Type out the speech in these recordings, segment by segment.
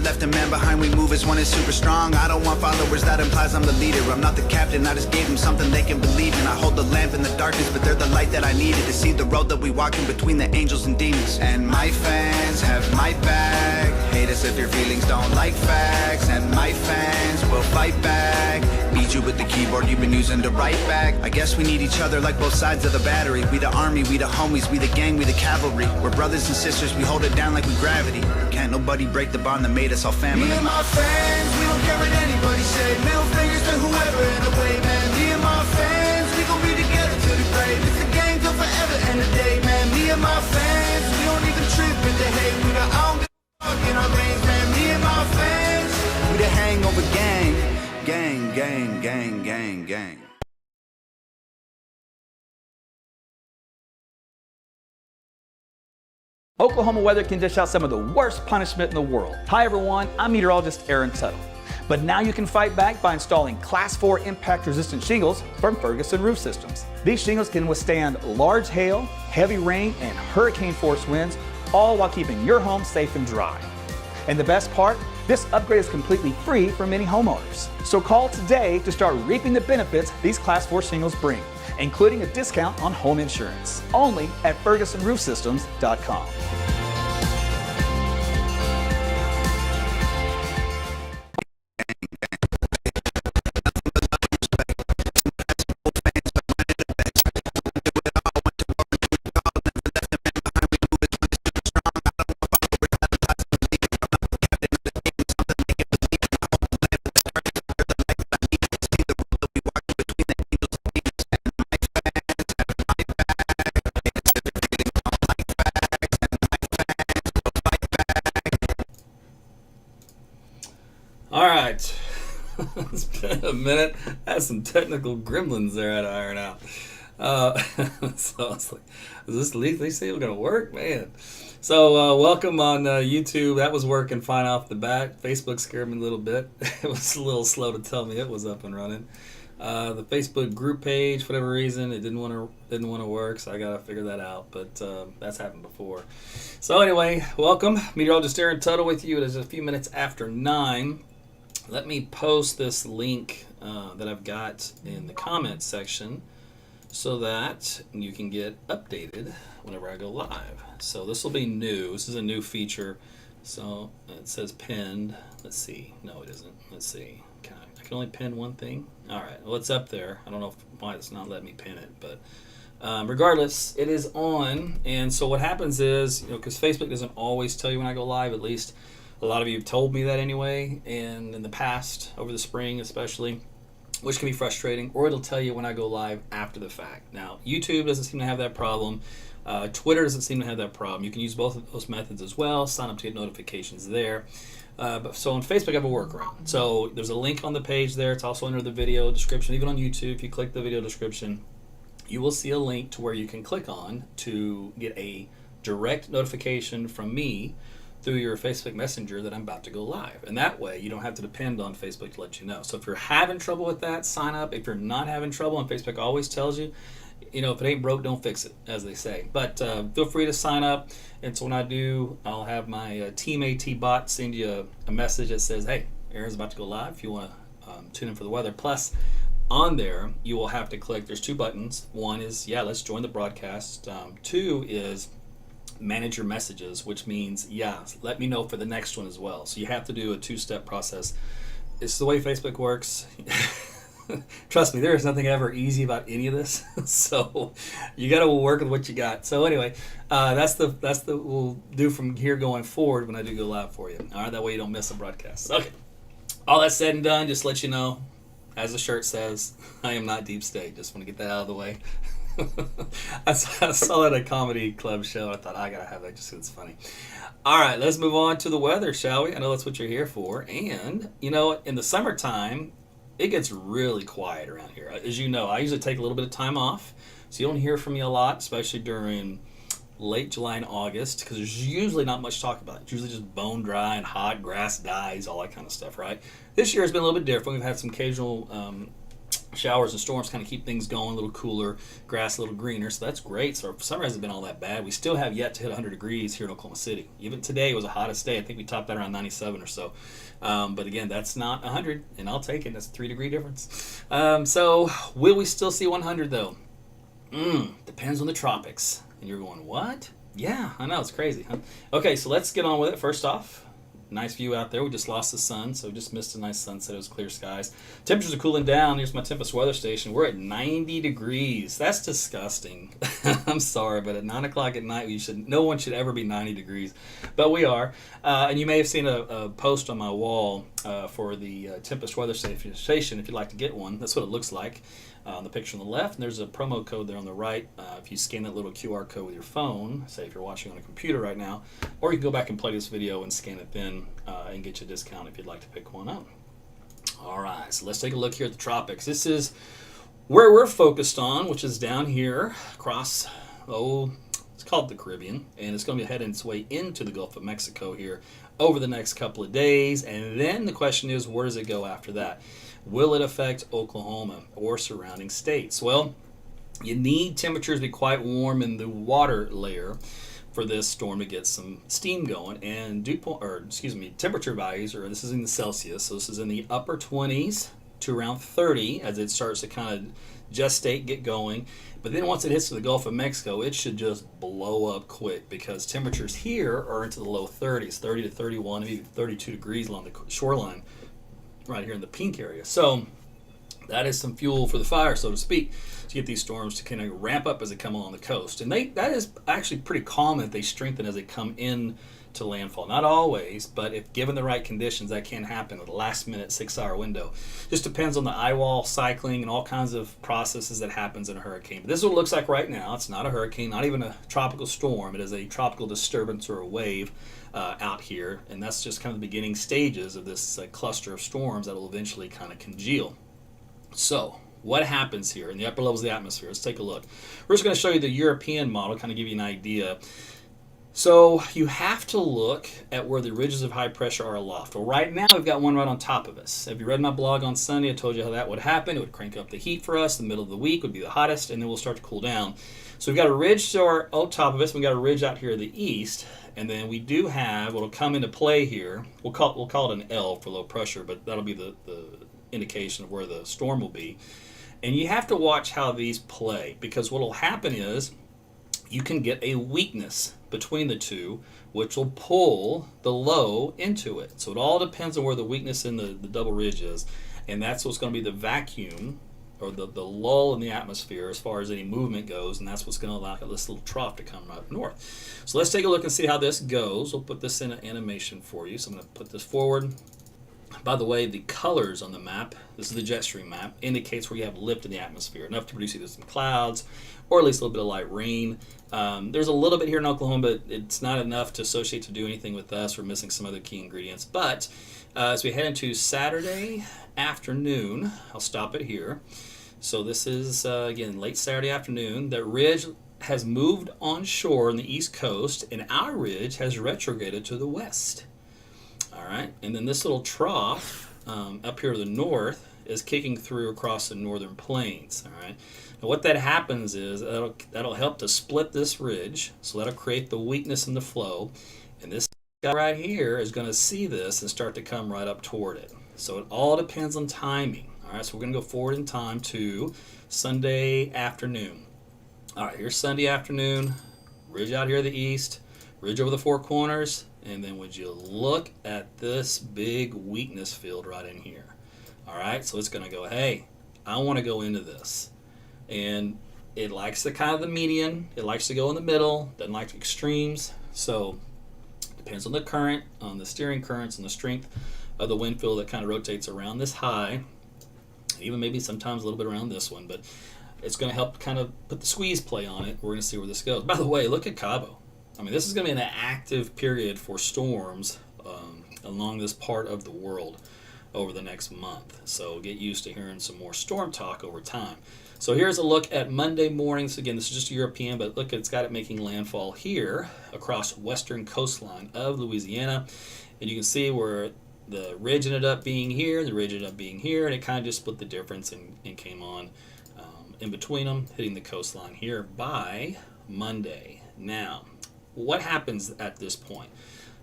Left a man behind, we move as one is super strong. I don't want followers, that implies I'm the leader. I'm not the captain, I just gave them something they can believe in. I hold the lamp in the darkness, but they're the light that I needed to see the road that we walk in between the angels and demons. And my fans have my back. Hate us if your feelings don't like facts. And my fans will fight back. Beat you with the keyboard you've been using to write back. I guess we need each other like both sides of the battery. We the army, we the homies, we the gang, we the cavalry. We're brothers and sisters, we hold it down like we gravity. Can't nobody break the bond that made us all family. Me and my fans, we don't care what anybody say. Middle fingers to whoever in the way, man. Me and my fans, we gon' be together till the grave. It's a gang till forever and a day, man. Me and my fans, we don't even trip in the hate. We got all the fuck in our veins, man. Me and my fans, we the hangover gang. Gang, gang, gang, gang, gang. Oklahoma weather can dish out some of the worst punishment in the world. Hi everyone, I'm meteorologist Tuttle. But now you can fight back by installing Class 4 impact-resistant shingles from Ferguson Roof Systems. These shingles can withstand large hail, heavy rain, and hurricane-force winds, all while keeping your home safe and dry. And the best part? This upgrade is completely free for many homeowners. So call today to start reaping the benefits these Class 4 shingles bring, including a discount on home insurance. Only at FergusonRoofSystems.com. All right, it's been a minute. I had some technical gremlins there I had to iron out. So I was like, is this leak they say we're going to work? Man. So welcome on YouTube. That was working fine off the bat. Facebook scared me a little bit. It was a little slow to tell me it was up and running. The Facebook group page, for whatever reason, it didn't want to work, so I got to figure that out. But that's happened before. So anyway, welcome. Meteorologist Tuttle with you. It is a few minutes after 9. Let me post this link that I've got in the comments section so that you can get updated whenever I go live. So this will be new. This is a new feature. So it says pinned. Let's see. No, it isn't. Let's see. I can only pin one thing. All right. Well, it's up there. I don't know why it's not letting me pin it, but regardless, it is on. And so what happens is, because Facebook doesn't always tell you when I go live, at least a lot of you have told me that anyway, and in the past, over the spring especially, which can be frustrating, or it'll tell you when I go live after the fact. Now, YouTube doesn't seem to have that problem. Twitter doesn't seem to have that problem. You can use both of those methods as well, sign up to get notifications there. So on Facebook, I have a workaround. So there's a link on the page there. It's also under the video description. Even on YouTube, if you click the video description, you will see a link to where you can click on to get a direct notification from me through your Facebook Messenger that I'm about to go live. And that way, you don't have to depend on Facebook to let you know. So if you're having trouble with that, sign up. If you're not having trouble, and Facebook always tells you, if it ain't broke, don't fix it, as they say. But feel free to sign up. And so when I do, I'll have my Team AT bot send you a message that says, hey, Aaron's about to go live if you want to tune in for the weather. Plus, on there, you will have to click, there's 2 buttons. One is, let's join the broadcast. 2 is manage your messages, which means, let me know for the next one as well. So you have to do a 2-step process. It's the way Facebook works. Trust me, there is nothing ever easy about any of this. So you got to work with what you got. So anyway, that's the we'll do from here going forward when I do go live for you. All right, that way you don't miss a broadcast. Okay, all that said and done, just let you know, as the shirt says, I am not deep state. Just want to get that out of the way. I saw that at a comedy club show. I thought I gotta have that just because it's funny. All right, let's move on to the weather, shall we? I know that's what you're here for. And in the summertime, it gets really quiet around here. As you know, I usually take a little bit of time off, so you don't hear from me a lot, especially during late July and August, because there's usually not much to talk about. It's usually just bone dry and hot, grass dies, all that kind of stuff, right? This year has been a little bit different. We've had some occasional Showers and storms kind of keep things going, a little cooler, grass a little greener, so that's great. So summer hasn't been all that bad. We still have yet to hit 100 degrees here in Oklahoma City. Even today was the hottest day. I think we topped that around 97 or so. But again, that's not 100, and I'll take it. That's a 3-degree difference. So will we still see 100 though? Depends on the tropics. And you're going, what? Yeah, I know, it's crazy, huh? Okay, so let's get on with it. First off, nice view out there. We just lost the sun, so we just missed a nice sunset. It was clear skies. Temperatures are cooling down. Here's my Tempest weather station. We're at 90 degrees. That's disgusting. I'm sorry, but at 9 o'clock at night, no one should ever be 90 degrees. But we are. And you may have seen a post on my wall for the Tempest weather station if you'd like to get one. That's what it looks like. The picture on the left, and there's a promo code there on the right. If you scan that little QR code with your phone, say if you're watching on a computer right now, or you can go back and play this video and scan it then and get you a discount if you'd like to pick one up. All right, so let's take a look here at the tropics. This is where we're focused on, which is down here across, it's called the Caribbean, and it's going to be heading its way into the Gulf of Mexico here over the next couple of days. And then the question is, where does it go after that? Will it affect Oklahoma or surrounding states? Well, you need temperatures to be quite warm in the water layer for this storm to get some steam going. And temperature values this is in the Celsius, so this is in the upper 20s to around 30 as it starts to kind of gestate, get going. But then once it hits to the Gulf of Mexico, it should just blow up quick because temperatures here are into the low 30s, 30 to 31, maybe 32 degrees along the shoreline, right here in the pink area. So that is some fuel for the fire, so to speak, to get these storms to kind of ramp up as they come along the coast. And that is actually pretty common that they strengthen as they come in to landfall. Not always, but if given the right conditions, that can happen with a last minute 6-hour window. Just depends on the eye wall cycling and all kinds of processes that happens in a hurricane. But this is what it looks like right now. It's not a hurricane, not even a tropical storm. It is a tropical disturbance or a wave out here, and that's just kind of the beginning stages of this cluster of storms that will eventually kind of congeal. So what happens here in the upper levels of the atmosphere? Let's take a look. We're just going to show you the European model, kind of give you an idea. So you have to look at where the ridges of high pressure are aloft. Well, right now we've got one right on top of us. If you read my blog on Sunday, I told you how that would happen. It would crank up the heat for us. The middle of the week would be the hottest, and then we'll start to cool down. So we've got a ridge on top of us. We've got a ridge out here to the east, and then we do have what'll come into play here. We'll call it an L for low pressure, but that'll be the indication of where the storm will be. And you have to watch how these play, because what'll happen is you can get a weakness between the two, which will pull the low into it. So it all depends on where the weakness in the double ridge is, and that's what's going to be the vacuum or the lull in the atmosphere as far as any movement goes, and that's what's going to allow this little trough to come up north. So let's take a look and see how this goes. We'll put this in an animation for you. So I'm going to put this forward. By the way, the colors on the map, this is the jet stream map, indicates where you have lift in the atmosphere, enough to produce either some clouds or at least a little bit of light rain. There's a little bit here in Oklahoma, but it's not enough to associate to do anything with us. We're missing some other key ingredients. But as we head into Saturday afternoon, I'll stop it here. So this is, again, late Saturday afternoon. That ridge has moved onshore on the east coast, and our ridge has retrograded to the west. All right, and then this little trough up here to the north is kicking through across the northern plains. All right, now what that happens is that'll help to split this ridge, so that'll create the weakness in the flow, and this guy right here is going to see this and start to come right up toward it. So it all depends on timing. All right, so we're going to go forward in time to Sunday afternoon. All right, here's Sunday afternoon, ridge out here to the east, ridge over the four corners. And then would you look at this big weakness field right in here? All right, so it's going to go, hey, I want to go into this. And it likes the kind of the median. It likes to go in the middle, doesn't like extremes. So it depends on the current, on the steering currents, and the strength of the wind field that kind of rotates around this high, even maybe sometimes a little bit around this one. But it's going to help kind of put the squeeze play on it. We're going to see where this goes. By the way, look at Cabo. I mean, this is going to be an active period for storms along this part of the world over the next month. So get used to hearing some more storm talk over time. So here's a look at Monday mornings. Again, this is just European, but look, it's got it making landfall here across western coastline of Louisiana. And you can see where the ridge ended up being here, the ridge ended up being here, and it kind of just split the difference and came on in between them, hitting the coastline here by Monday. Now, what happens at this point?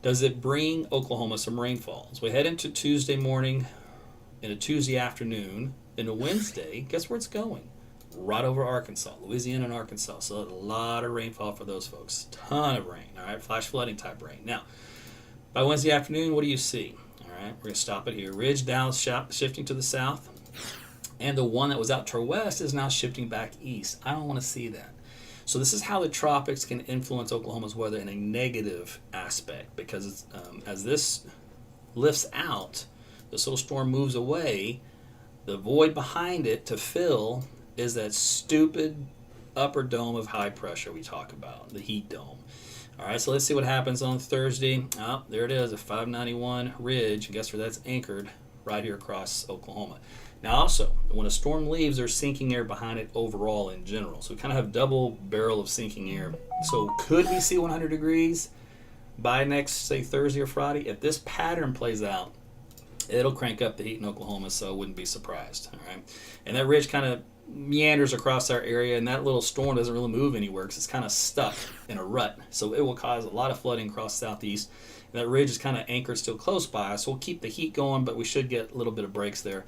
Does it bring Oklahoma some rainfall? As we head into Tuesday morning, into Tuesday afternoon, into Wednesday, guess where it's going? Right over Arkansas, Louisiana and Arkansas. So a lot of rainfall for those folks. Ton of rain, all right? Flash flooding type rain. Now, by Wednesday afternoon, what do you see? All right, we're going to stop it here. Ridge down, shifting to the south. And the one that was out to our west is now shifting back east. I don't want to see that. So this is how the tropics can influence Oklahoma's weather in a negative aspect, because it's, as this lifts out, this little storm moves away, the void behind it to fill is that stupid upper dome of high pressure we talk about, the heat dome. All right, so let's see what happens on Thursday. Oh, there it is, a 591 ridge. Guess where that's anchored? Right here across Oklahoma. Now also, when a storm leaves, there's sinking air behind it overall in general. So we kind of have double barrel of sinking air. So could we see 100 degrees by next, say, Thursday or Friday? If this pattern plays out, it'll crank up the heat in Oklahoma, so I wouldn't be surprised. All right, and that ridge kind of meanders across our area, and that little storm doesn't really move anywhere because it's kind of stuck in a rut. So it will cause a lot of flooding across southeast. And that ridge is kind of anchored still close by, so we'll keep the heat going, but we should get a little bit of breaks there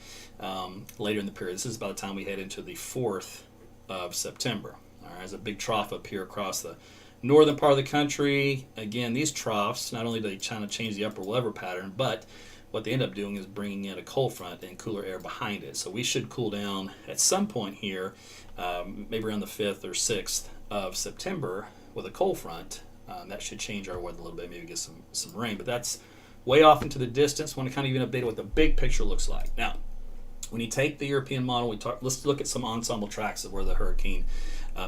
later in the period. This is by the time we head into the 4th of September. All right, there's a big trough up here across the northern part of the country. Again, these troughs, not only do they kind of change the upper weather pattern, but what they end up doing is bringing in a cold front and cooler air behind it. So we should cool down at some point here, maybe around the 5th or 6th of September with a cold front. That should change our weather a little bit, maybe get some rain. But that's way off into the distance. Want to kind of even update what the big picture looks like. Now, when you take the European model, let's look at some ensemble tracks of where the hurricane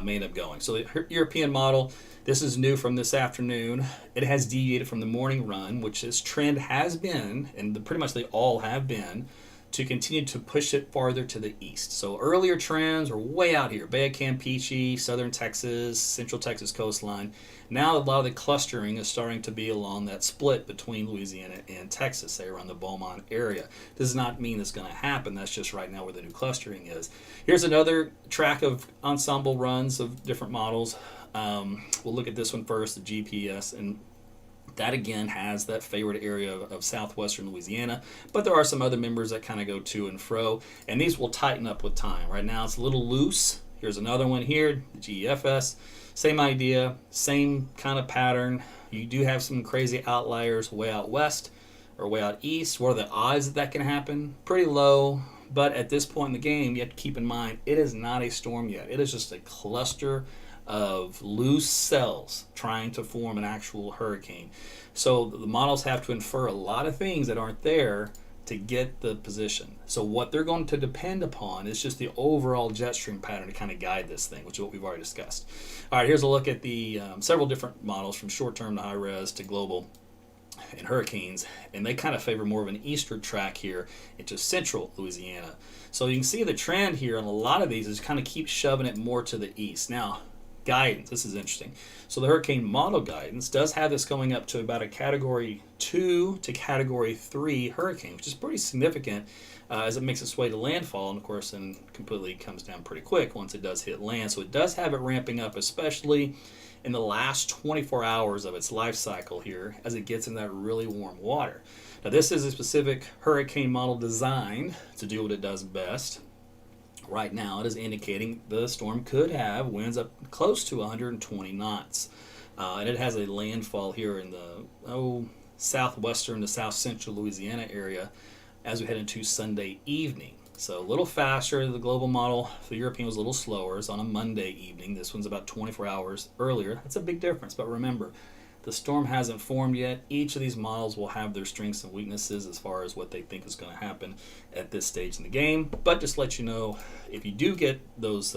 may end up going. So the European model, this is new from this afternoon. It has deviated from the morning run, which its trend has been, and pretty much they all have been, to continue to push it farther to the east. So earlier trends are way out here, Bay of Campeche, southern Texas, central Texas coastline. Now a lot of the clustering is starting to be along that split between Louisiana and Texas, say around the Beaumont area. Does not mean it's going to happen. That's just right now where the new clustering is. Here's another track of ensemble runs of different models. We'll look at this one first, the GPS, and that again has that favored area of southwestern Louisiana, but there are some other members that kind of go to and fro, and these will tighten up with time. Right now it's a little loose. Here's another one here, the GEFS. Same idea, same kind of pattern. You do have some crazy outliers way out west or way out east. What are the odds that can happen? Pretty low, but at this point in the game, you have to keep in mind, it is not a storm yet. It is just a cluster of loose cells trying to form an actual hurricane. So the models have to infer a lot of things that aren't there to get the position. So what they're going to depend upon is just the overall jet stream pattern to kind of guide this thing, which is what we've already discussed. All right, here's a look at the several different models from short-term to high-res to global and hurricanes, and they kind of favor more of an eastern track here into central Louisiana. So you can see the trend here on a lot of these is kind of keep shoving it more to the east. Now, guidance, this is interesting. So the hurricane model guidance does have this going up to about a category 2 to category 3 hurricane, which is pretty significant as it makes its way to landfall, and of course then completely comes down pretty quick once it does hit land. So it does have it ramping up, especially in the last 24 hours of its life cycle here as it gets in that really warm water. Now this is a specific hurricane model designed to do what it does best. Right now it is indicating the storm could have winds up close to 120 knots. And it has a landfall here in the southwestern to south central Louisiana area as we head into Sunday evening. So a little faster. The global model for the European was a little slower. It's on a Monday evening. This one's about 24 hours earlier. That's a big difference. But remember, the storm hasn't formed yet. Each of these models will have their strengths and weaknesses as far as what they think is going to happen at this stage in the game. But just let you know, if you do get those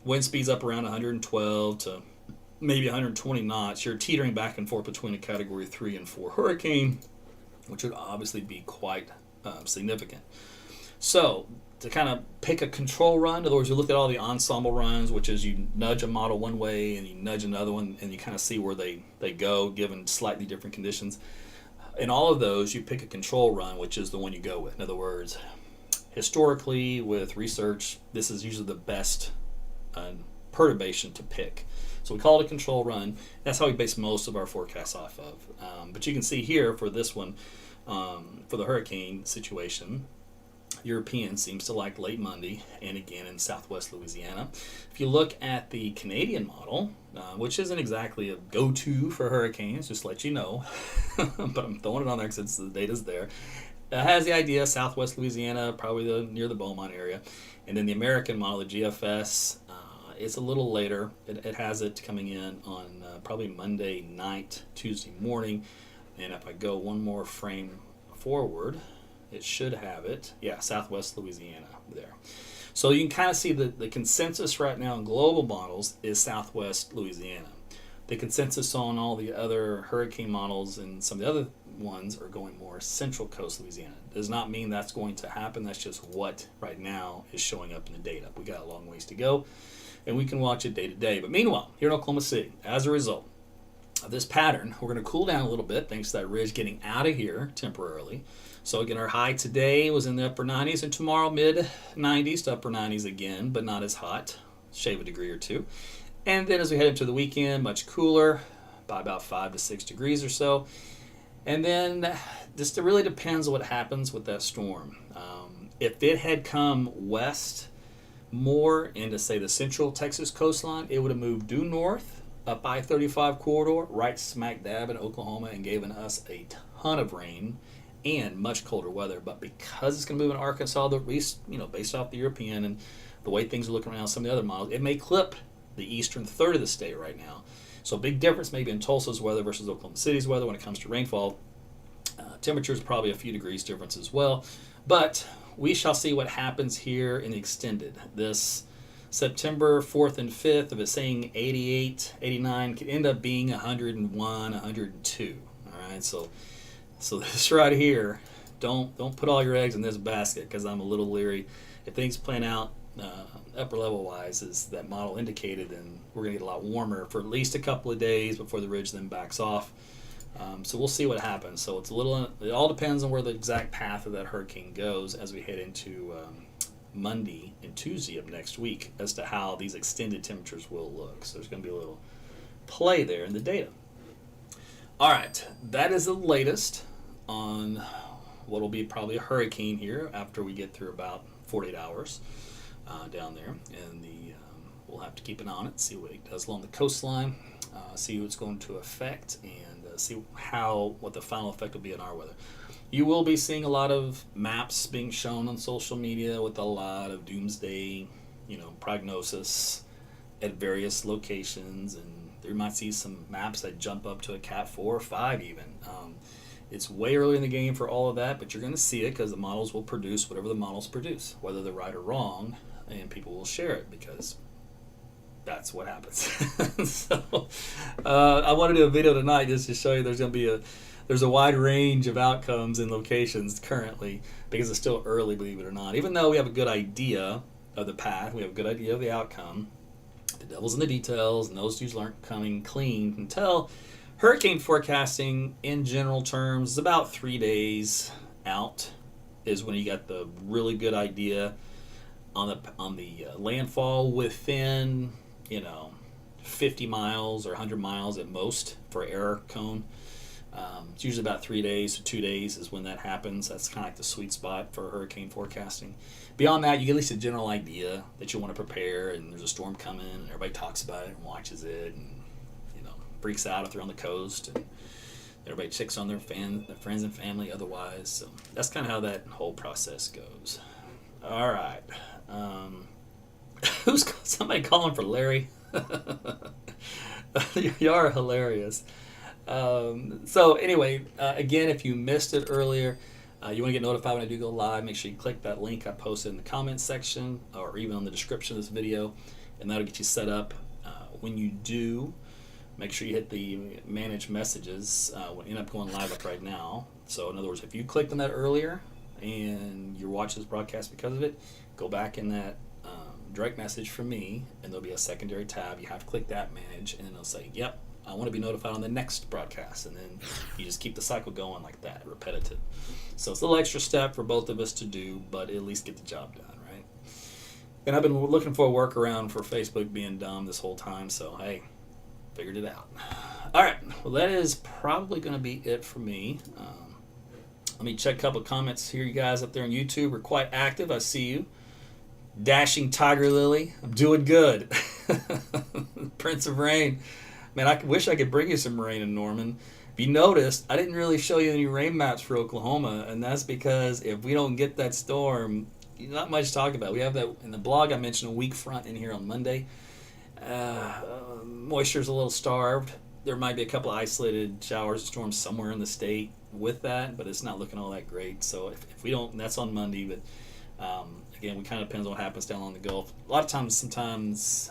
wind speeds up around 112 to maybe 120 knots, you're teetering back and forth between a category 3 and 4 hurricane, which would obviously be quite significant. So to kind of pick a control run, in other words, you look at all the ensemble runs, which is you nudge a model one way and you nudge another one and you kind of see where they go given slightly different conditions. In all of those, you pick a control run, which is the one you go with. In other words, historically, with research, this is usually the best perturbation to pick. So we call it a control run. That's how we base most of our forecasts off of. But you can see here for this one, for the hurricane situation, European seems to like late Monday, and again in southwest Louisiana. If you look at the Canadian model, which isn't exactly a go-to for hurricanes, just to let you know, but I'm throwing it on there since the data's there. It has the idea southwest Louisiana, probably near the Beaumont area, and then the American model, the GFS, it's a little later. It has it coming in on probably Monday night, Tuesday morning, and if I go one more frame forward, it should have it. Yeah, southwest Louisiana there. So you can kind of see the consensus right now in global models is southwest Louisiana. The consensus on all the other hurricane models and some of the other ones are going more central coast Louisiana. Does not mean that's going to happen. That's just what right now is showing up in the data. We got a long ways to go, and we can watch it day to day. But meanwhile, here in Oklahoma City, as a result of this pattern, we're going to cool down a little bit thanks to that ridge getting out of here temporarily. So again, our high today was in the upper 90s, and tomorrow mid 90s to upper 90s again, but not as hot, shave a degree or two. And then as we head into the weekend, much cooler, by about 5 to 6 degrees or so. And then just it really depends on what happens with that storm. If it had come west more into, say, the central Texas coastline, it would have moved due north up I-35 corridor, right smack dab in Oklahoma, and given us a ton of rain and much colder weather. But because it's going to move in Arkansas, at least, based off the European and the way things are looking around some of the other models, it may clip the eastern third of the state right now. So big difference maybe in Tulsa's weather versus Oklahoma City's weather when it comes to rainfall. Temperatures probably a few degrees difference as well. But we shall see what happens here in the extended. This September 4th and 5th, if it's saying 88, 89, could end up being 101, 102. All right, so this right here, don't put all your eggs in this basket, because I'm a little leery. If things plan out upper level wise as that model indicated, then we're going to get a lot warmer for at least a couple of days before the ridge then backs off. So we'll see what happens. So it all depends on where the exact path of that hurricane goes as we head into Monday and Tuesday of next week as to how these extended temperatures will look. So there's going to be a little play there in the data. All right, that is the latest on what will be probably a hurricane here after we get through about 48 hours down there. And we'll have to keep an eye on it, see what it does along the coastline, see who it's going to affect, and see what the final effect will be on our weather. You will be seeing a lot of maps being shown on social media with a lot of doomsday, prognosis at various locations, and there might see some maps that jump up to a Cat 4 or 5 even. It's way early in the game for all of that, but you're going to see it because the models will produce whatever the models produce, whether they're right or wrong, and people will share it because that's what happens. So I want to do a video tonight just to show you there's a wide range of outcomes and locations currently, because it's still early, believe it or not. Even though we have a good idea of the path, we have a good idea of the outcome, the devil's in the details, and those usually aren't coming clean until hurricane forecasting in general terms is about 3 days out is when you got the really good idea on the landfall within 50 miles or 100 miles at most for error cone. It's usually about 3 days to 2 days is when that happens. That's kind of like the sweet spot for hurricane forecasting. Beyond that, you get at least a general idea that you want to prepare, and there's a storm coming, and everybody talks about it and watches it, and freaks out if they're on the coast, and everybody checks on their friends and family otherwise. So that's kind of how that whole process goes. All right. Who's somebody calling for Larry? You are hilarious. So anyway, again, if you missed it earlier, you want to get notified when I do go live, make sure you click that link I posted in the comments section or even on the description of this video, and that'll get you set up. When you do, make sure you hit the manage messages. We'll end up going live like right now. So in other words, if you clicked on that earlier and you're watching this broadcast because of it, go back in that direct message from me, and there'll be a secondary tab. You have to click that manage, and it'll say, yep, I want to be notified on the next broadcast. And then you just keep the cycle going like that, repetitive. So it's a little extra step for both of us to do, but at least get the job done, right? And I've been looking for a workaround for Facebook being dumb this whole time, so hey, figured it out. All right, well, that is probably going to be it for me. Let me check a couple of comments here. You guys up there on YouTube are quite active. I see you. Dashing Tiger Lily, I'm doing good. Prince of Rain. Man, I wish I could bring you some rain in Norman. If you noticed, I didn't really show you any rain maps for Oklahoma, and that's because if we don't get that storm, not much to talk about. We have that in the blog. I mentioned a weak front in here on Monday. Moisture's a little starved. There might be a couple of isolated showers and storms somewhere in the state with that, but it's not looking all that great. So if we don't, that's on Monday. But again, we kind of depends on what happens down along the Gulf. A lot of times, sometimes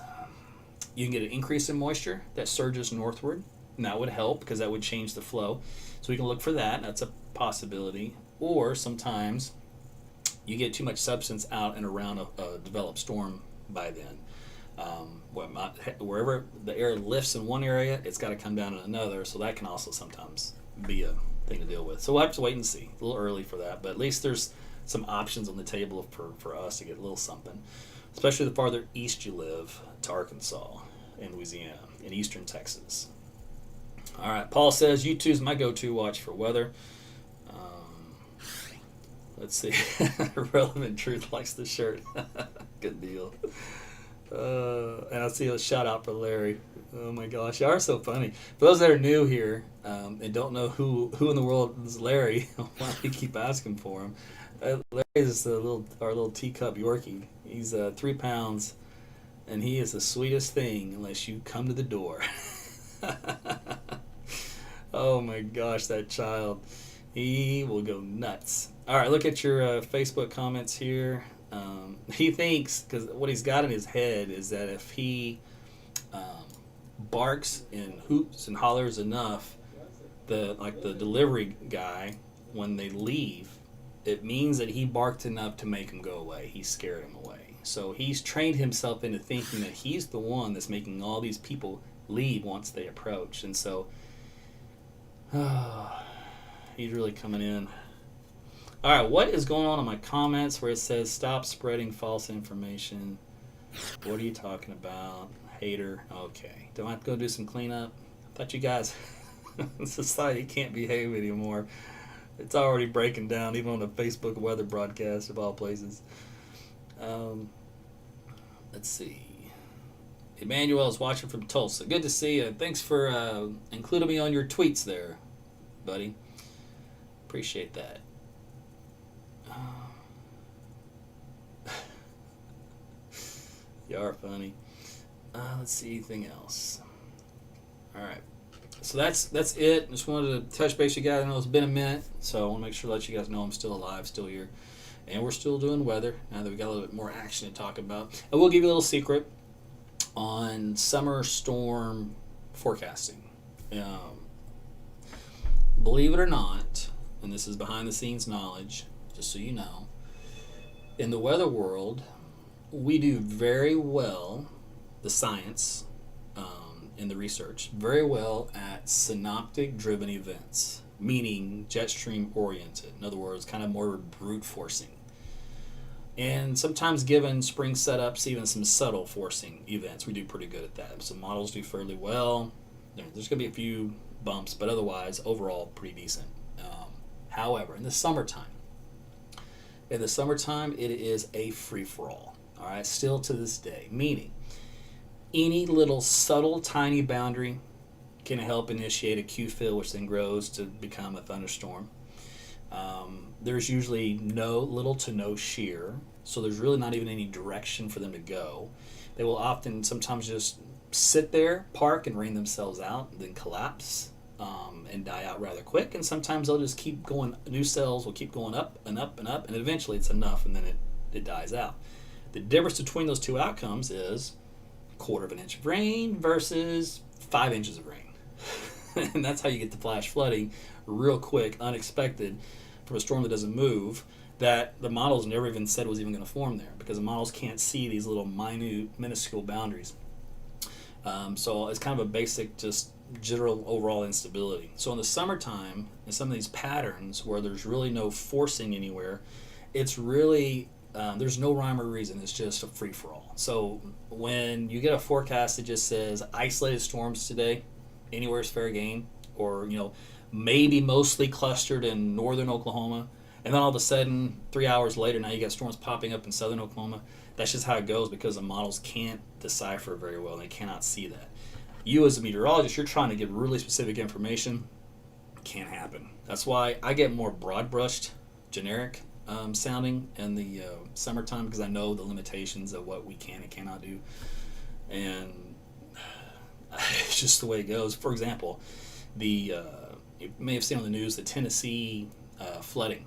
you can get an increase in moisture that surges northward, and that would help because that would change the flow. So we can look for that. That's a possibility. Or sometimes you get too much substance out and around a developed storm by then. Wherever the air lifts in one area, it's got to come down in another, so that can also sometimes be a thing to deal with. So we'll have to wait and see. A little early for that, but at least there's some options on the table for us to get a little something, especially the farther east you live to Arkansas and Louisiana and eastern Texas. All right, Paul says YouTube is my go-to watch for weather. Let's see. Relevant Truth likes the shirt. Good deal. And I see a shout out for Larry. Oh my gosh, you are so funny. For those that are new here and don't know who in the world is Larry, why do you keep asking for him? Larry is our little teacup Yorkie. He's 3 pounds, and he is the sweetest thing unless you come to the door. Oh my gosh, that child. He will go nuts. All right, look at your Facebook comments here. He thinks, because what he's got in his head is that if he barks and hoops and hollers enough, the delivery guy, when they leave, it means that he barked enough to make him go away. He scared him away. So he's trained himself into thinking that he's the one that's making all these people leave once they approach. And so he's really coming in. All right, what is going on in my comments where it says stop spreading false information? What are you talking about? Hater. Okay. Do I have to go do some cleanup? I thought you guys, society can't behave anymore. It's already breaking down, even on the Facebook weather broadcast of all places. Let's see. Emmanuel is watching from Tulsa. Good to see you. Thanks for including me on your tweets there, buddy. Appreciate that. You are funny. Let's see, anything else. All right. So that's it. Just wanted to touch base with you guys. I know it's been a minute, so I want to make sure to let you guys know I'm still alive, still here. And we're still doing weather now that we got a little bit more action to talk about. I will give you a little secret on summer storm forecasting. Believe it or not, and this is behind the scenes knowledge, just so you know, in the weather world, we do very well, the science and the research, very well at synoptic driven events, meaning jet stream oriented. In other words, kind of more brute forcing. And sometimes given spring setups, even some subtle forcing events, we do pretty good at that. Some models do fairly well. There's going to be a few bumps, but otherwise, overall, pretty decent. However, in the summertime, it is a free-for-all. All right, still to this day, meaning any little subtle, tiny boundary can help initiate a Q-fill, which then grows to become a thunderstorm. There's usually little to no shear, so there's really not even any direction for them to go. They will often sometimes just sit there, park, and rain themselves out, and then collapse and die out rather quick. And sometimes they'll just keep going. New cells will keep going up and up and up, and eventually it's enough, and then it dies out. The difference between those two outcomes is 1/4 inch of rain versus 5 inches of rain. And that's how you get the flash flooding real quick, unexpected, from a storm that doesn't move, that the models never even said was even going to form there, because the models can't see these little minute, minuscule boundaries. So it's kind of a basic, just general overall instability. So in the summertime, in some of these patterns where there's really no forcing anywhere, it's really there's no rhyme or reason. It's just a free for all. So when you get a forecast that just says isolated storms today, anywhere is fair game, or maybe mostly clustered in northern Oklahoma, and then all of a sudden 3 hours later now you got storms popping up in southern Oklahoma. That's just how it goes, because the models can't decipher very well and they cannot see that. You as a meteorologist, you're trying to give really specific information. Can't happen. That's why I get more broad brushed, generic sounding in the summertime, because I know the limitations of what we can and cannot do, and it's just the way it goes. For example, you may have seen on the news the Tennessee flooding,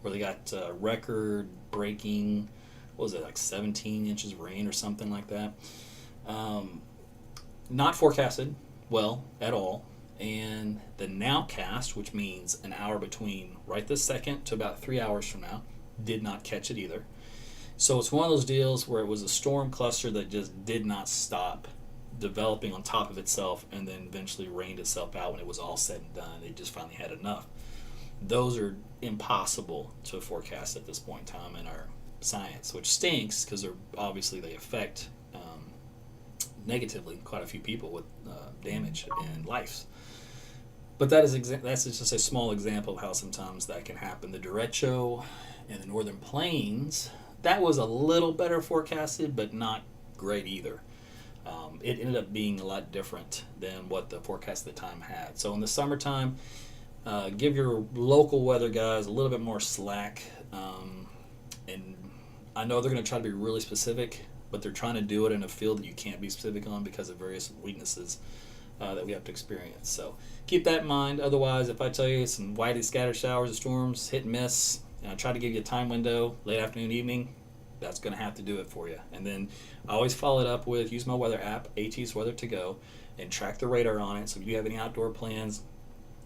where they got record breaking, what was it, like 17 inches of rain or something like that. Not forecasted well at all. And the nowcast, which means an hour between right this second to about 3 hours from now, did not catch it either. So it's one of those deals where it was a storm cluster that just did not stop developing on top of itself, and then eventually rained itself out when it was all said and done. It just finally had enough. Those are impossible to forecast at this point in time in our science, which stinks, because they affect negatively quite a few people with damage and lives. But that's just a small example of how sometimes that can happen. The derecho and the northern plains, that was a little better forecasted, but not great either. It ended up being a lot different than what the forecast at the time had. So in the summertime, give your local weather guys a little bit more slack. And I know they're going to try to be really specific, but they're trying to do it in a field that you can't be specific on because of various weaknesses that we have to experience. So keep that in mind. Otherwise, if I tell you some widely scattered showers or storms, hit and miss, and I try to give you a time window, late afternoon, evening, that's going to have to do it for you. And then I always follow it up with, use my weather app, AT's Weather to Go, and track the radar on it. So if you have any outdoor plans,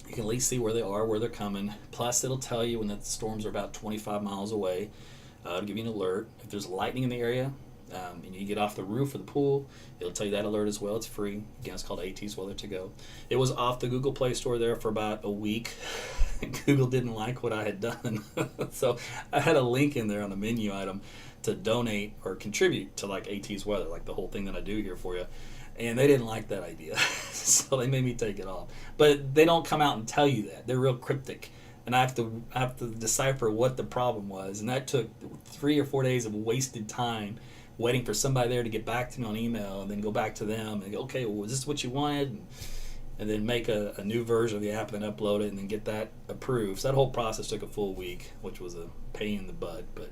you can at least see where they are, where they're coming. Plus, it'll tell you when the storms are about 25 miles away. It'll give you an alert. If there's lightning in the area, and you get off the roof or the pool, it'll tell you that alert as well. It's free. Again, it's called AT's Weather to Go. It was off the Google Play Store there for about a week. Google didn't like what I had done. So I had a link in there on the menu item to donate or contribute to like AT's Weather, like the whole thing that I do here for you. And they didn't like that idea. So they made me take it off. But they don't come out and tell you that. They're real cryptic. And I have to decipher what the problem was. And that took 3 or 4 days of wasted time waiting for somebody there to get back to me on email, and then go back to them and go, okay, well, is this what you wanted? And then make a new version of the app and upload it and then get that approved. So that whole process took a full week, which was a pain in the butt. But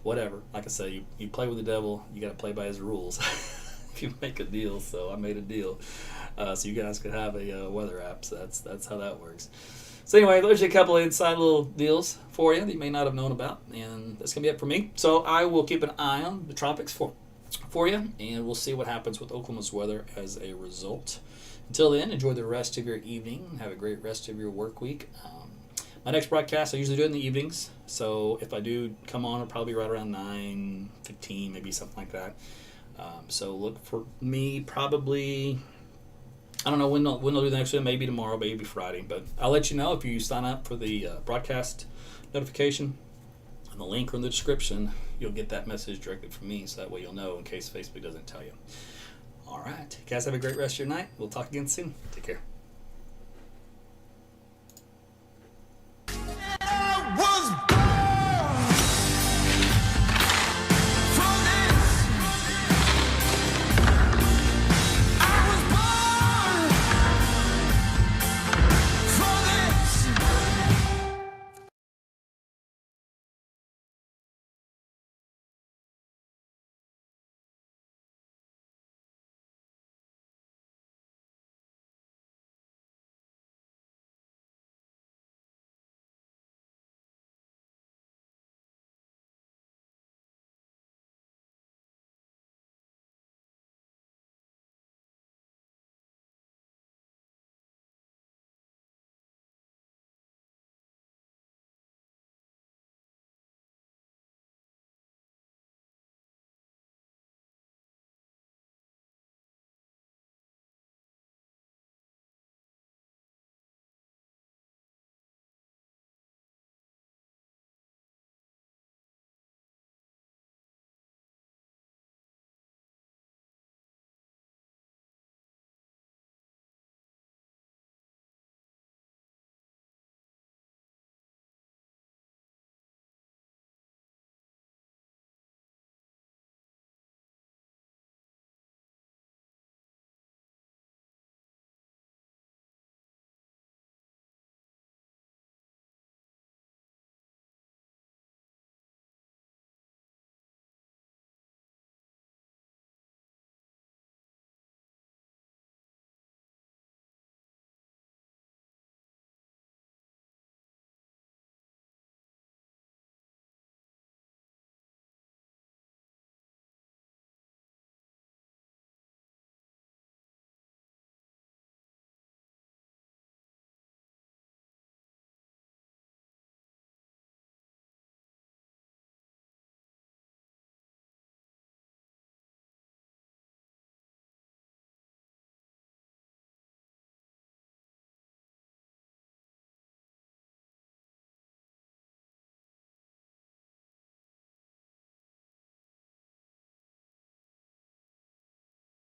whatever. Like I say, you play with the devil, you got to play by his rules. If you make a deal. So I made a deal. So you guys could have a weather app. So that's how that works. So anyway, there's a couple of inside little deals for you that you may not have known about, and that's going to be it for me. So I will keep an eye on the tropics for you, and we'll see what happens with Oklahoma's weather as a result. Until then, enjoy the rest of your evening. Have a great rest of your work week. My next broadcast, I usually do it in the evenings, so if I do come on, it'll probably be right around 9:15, maybe something like that. So look for me probably... I don't know when they'll do the next one. Maybe tomorrow, maybe Friday. But I'll let you know if you sign up for the broadcast notification. On the link or in the description, you'll get that message directly from me. So that way you'll know in case Facebook doesn't tell you. All right. You guys have a great rest of your night. We'll talk again soon. Take care.